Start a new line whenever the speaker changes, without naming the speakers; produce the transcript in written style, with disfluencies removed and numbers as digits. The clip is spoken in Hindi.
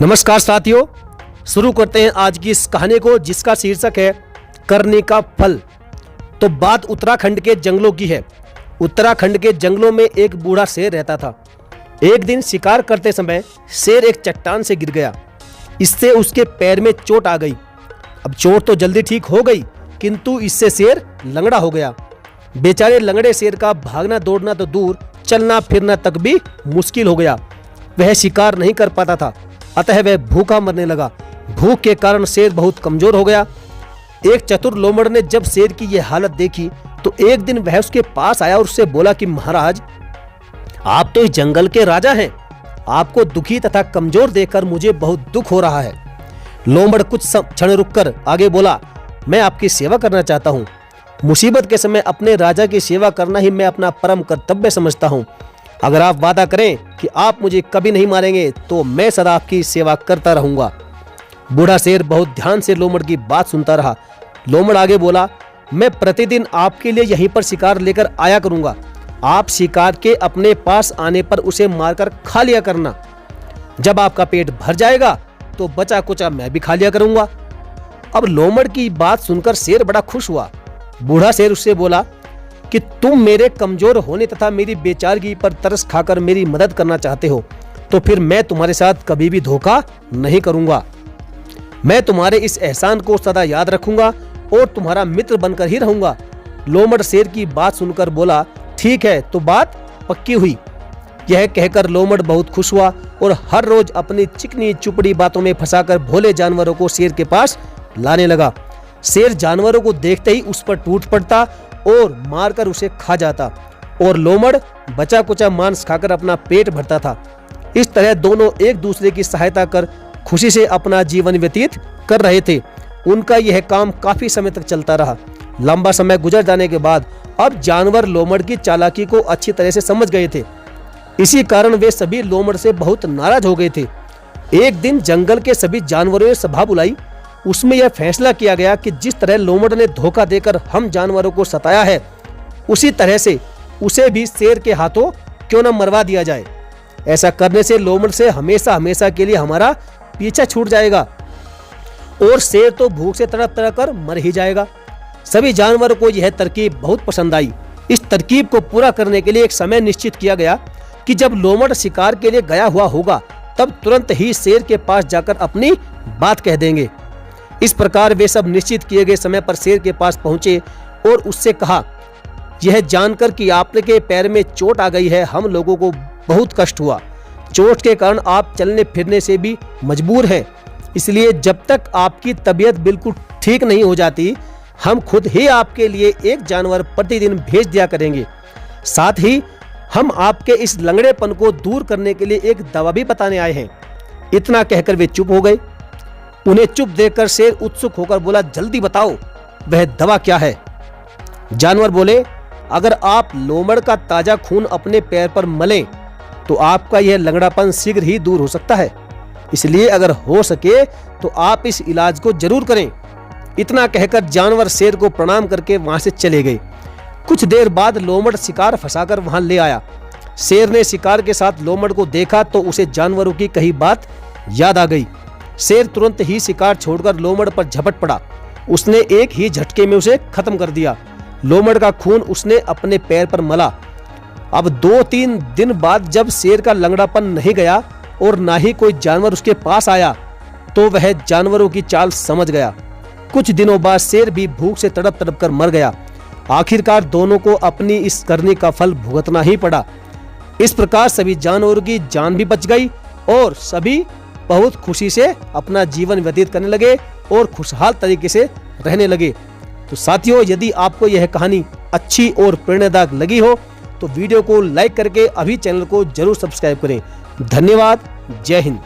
नमस्कार साथियों, शुरू करते हैं आज की इस कहानी को जिसका शीर्षक है करने का फल। तो बात उत्तराखंड के जंगलों की है। उत्तराखंड के जंगलों में एक बूढ़ा शेर रहता था। एक दिन शिकार करते समय शेर एक चट्टान से गिर गया। इससे उसके पैर में चोट आ गई। अब चोट तो जल्दी ठीक हो गई, किंतु इससे शेर लंगड़ा हो गया। बेचारे लंगड़े शेर का भागना दौड़ना तो दूर, चलना फिरना तक भी मुश्किल हो गया। वह शिकार नहीं कर पाता था, अतः वह भूखा मरने लगा। भूख के कारण शेर बहुत कमजोर हो गया। एक चतुर लोमड़ ने जब शेर की यह हालत देखी तो एक दिन वह उसके पास आया और उससे बोला कि महाराज, आप तो इस जंगल के राजा हैं। आपको दुखी तथा कमजोर देखकर मुझे बहुत दुख हो रहा है। लोमड़ कुछ क्षण रुककर आगे बोला, मैं आपकी सेवा करना चाहता हूँ। मुसीबत के समय अपने राजा की सेवा करना ही मैं अपना परम कर्तव्य समझता हूँ। अगर आप वादा करें कि आप मुझे कभी नहीं मारेंगे तो मैं सदा आपकी सेवा करता रहूंगा। बूढ़ा शेर बहुत ध्यान से लोमड़ की बात सुनता रहा। लोमड़ आगे बोला, मैं प्रतिदिन आपके लिए यहीं पर शिकार लेकर आया करूंगा। आप शिकार के अपने पास आने पर उसे मारकर खा लिया करना। जब आपका पेट भर जाएगा तो बचा कुचा मैं भी खा लिया करूंगा। अब लोमड़ की बात सुनकर शेर बड़ा खुश हुआ। बूढ़ा शेर उससे बोला कि तुम मेरे कमजोर होने तथा मेरी बेचारगी पर तरस खाकर मेरी मदद करना चाहते हो, तो फिर मैं तुम्हारे साथ कभी भी धोखा नहीं करूंगा। मैं तुम्हारे इस एहसान को सदा याद रखूंगा और तुम्हारा मित्र बनकर ही रहूंगा। लोमड़ शेर की बात सुनकर बोला, ठीक है, तो बात पक्की हुई। यह कहकर लोमड़ बहुत खुश हुआ और हर रोज अपनी चिकनी चुपड़ी बातों में फंसाकर भोले जानवरों को शेर के पास लाने लगा। शेर जानवरों को देखते ही उस पर टूट पड़ता और मारकर उसे खा जाता और लोमड़ बचा कुचा मांस खाकर अपना पेट भरता था। इस तरह दोनों एक दूसरे की सहायता कर खुशी से अपना जीवन व्यतीत कर रहे थे। उनका यह काम काफी समय तक चलता रहा। लंबा समय गुजर जाने के बाद अब जानवर लोमड़ की चालाकी को अच्छी तरह से समझ गए थे। इसी कारण वे सभी लोमड़ से बहुत नाराज हो गए थे। एक दिन जंगल के सभी जानवरों ने सभा बुलाई। उसमें यह फैसला किया गया कि जिस तरह लोमड़ ने धोखा देकर हम जानवरों को सताया है, उसी तरह से उसे भी शेर के हाथों क्यों न मरवा दिया जाए। ऐसा करने से लोमड़ से हमेशा हमेशा के लिए हमारा पीछा छूट जाएगा और शेर तो भूख से तड़प तड़प कर मर ही जाएगा। सभी जानवरों को यह तरकीब बहुत पसंद आई। इस तरकीब को पूरा करने के लिए एक समय निश्चित किया गया कि जब लोमड़ शिकार के लिए गया हुआ होगा तब तुरंत ही शेर के पास जाकर अपनी बात कह देंगे। इस प्रकार वे सब निश्चित किए गए समय पर शेर के पास पहुंचे और उससे कहा, यह जानकर कि आपके पैर में चोट आ गई है, हम लोगों को बहुत कष्ट हुआ। चोट के कारण आप चलने फिरने से भी मजबूर हैं। इसलिए जब तक आपकी तबीयत बिल्कुल ठीक नहीं हो जाती, हम खुद ही आपके लिए एक जानवर प्रतिदिन भेज दिया करेंगे। साथ ही हम आपके इस लंगड़ेपन को दूर करने के लिए एक दवा भी बताने आए हैं। इतना कहकर वे चुप हो गए। उन्हें चुप देखकर शेर उत्सुक होकर बोला, जल्दी बताओ, वह दवा क्या है? जानवर बोले, अगर आप लोमड़ का ताजा खून अपने पैर पर मलें तो आपका यह लंगड़ापन शीघ्र ही दूर हो सकता है। इसलिए अगर हो सके तो आप इस इलाज को जरूर करें। इतना कहकर जानवर शेर को प्रणाम करके वहां से चले गए। कुछ देर बाद लोमड़ शिकार फंसाकर वहां ले आया। शेर ने शिकार के साथ लोमड़ को देखा तो उसे जानवरों की कही बात याद आ गई। शेर तुरंत ही शिकार छोड़कर लोमड़ पर झपट पड़ा। उसने एक ही झटके में उसे खत्म कर दिया। लोमड़ का खून उसने अपने पैर पर मला। अब 2-3 दिन बाद जब शेर का लंगड़ापन नहीं गया और ना ही कोई जानवर उसके पास आया तो वह जानवरों की चाल समझ गया। कुछ दिनों बाद शेर भी भूख से तड़प तड़प कर मर गया। आखिरकार दोनों को अपनी इस करनी का फल भुगतना ही पड़ा। इस प्रकार सभी जानवरों की जान भी बच गई और सभी बहुत खुशी से अपना जीवन व्यतीत करने लगे और खुशहाल तरीके से रहने लगे। तो साथियों, यदि आपको यह कहानी अच्छी और प्रेरणादायक लगी हो तो वीडियो को लाइक करके अभी चैनल को जरूर सब्सक्राइब करें। धन्यवाद। जय हिंद।